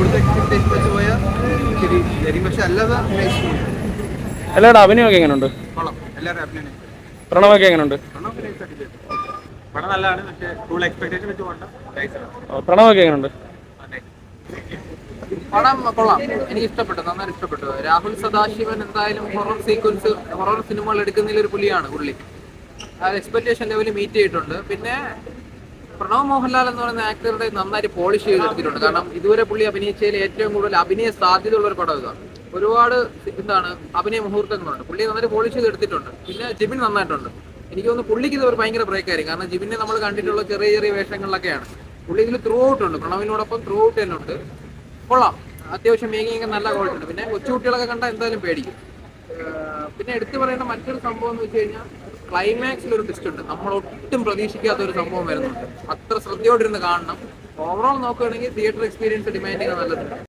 കൂടുതൽ എക്സ്പെക്ടേഷൻ വെച്ച് പോയാൽ ശരി ശരി, പക്ഷെ അല്ലാതെ എല്ലാവരുടെ അഭിനയമൊക്കെ എങ്ങനെയുണ്ട്? കൊള്ളാം. എല്ലാവരും അഭിനയം പ്രണവൊക്കെ എങ്ങനെയുണ്ട്? പടം നല്ലതാണ്, പക്ഷേ കൂടുതൽ എക്സ്പെക്ടേഷൻ വെച്ച് പോകണ്ട. പ്രണവൊക്കെ എങ്ങനെയുണ്ട്? പടം കൊള്ളാം, എനിക്ക് ഇഷ്ടപ്പെട്ടു, നന്നായി ഇഷ്ടപ്പെട്ടു. രാഹുൽ സദാശിവൻ എന്തായാലും ഹൊറർ സിനിമകൾ എടുക്കുന്നതിൽ ഒരു പുലിയാണ് പുള്ളി. എക്സ്പെക്ടേഷൻ ലെവൽ മീറ്റ് ചെയ്തിട്ടുണ്ട്. പിന്നെ പ്രണവ് മോഹൻലാൽ എന്ന് പറയുന്ന ആക്ടറുടെ നന്നായിട്ട് പോളിഷ് ചെയ്തെടുത്തിട്ടുണ്ട്. കാരണം ഇതുവരെ പുള്ളി അഭിനയിച്ചതിൽ ഏറ്റവും കൂടുതൽ അഭിനയ സാധ്യതയുള്ള ഒരു പടം ഇതാണ്. ഒരുപാട് അഭിനയ മുഹൂർത്തങ്ങളുണ്ട്. പുള്ളി നന്നായിട്ട് പോളിഷ് ചെയ്തെടുത്തിട്ടുണ്ട്. പിന്നെ ജിബിൻ നന്നായിട്ടുണ്ട്. എനിക്ക് തോന്നുന്നു പുള്ളിക്ക് ഇത് ഒരു ഭയങ്കര ബ്രേക്ക് ആയിരിക്കും. കാരണം ജിബിനെ നമ്മൾ കണ്ടിട്ടുള്ള ചെറിയ ചെറിയ വേഷങ്ങളിലൊക്കെയാണ്. പുള്ളി ഇതിൽ ത്രൂ ഔട്ട് ഉണ്ട്, പ്രണവിനോടൊപ്പം ത്രൂ ഔട്ട് തന്നെ ഉണ്ട്. കൊള്ളാം, അത്യാവശ്യം മേക്കിംഗ് നല്ല ക്വാളിറ്റി ഉണ്ട്. പിന്നെ കൊച്ചുകുട്ടികളൊക്കെ കണ്ടാൽ എന്തായാലും പേടിക്കും. പിന്നെ എടുത്തു പറയേണ്ട മറ്റൊരു സംഭവം എന്ന് വെച്ച് കഴിഞ്ഞാൽ ക്ലൈമാക്സിൽ ഒരു ട്വിസ്റ്റ് ഉണ്ട്. നമ്മൾ ഒട്ടും പ്രതീക്ഷിക്കാത്ത ഒരു സംഭവം വരുന്നുണ്ട്. അത്ര ശ്രദ്ധയോടിരുന്ന് കാണണം. ഓവറോൾ നോക്കുകയാണെങ്കിൽ തിയേറ്റർ എക്സ്പീരിയൻസ് ഡിമാൻഡ് ചെയ്യുന്ന നല്ലത്.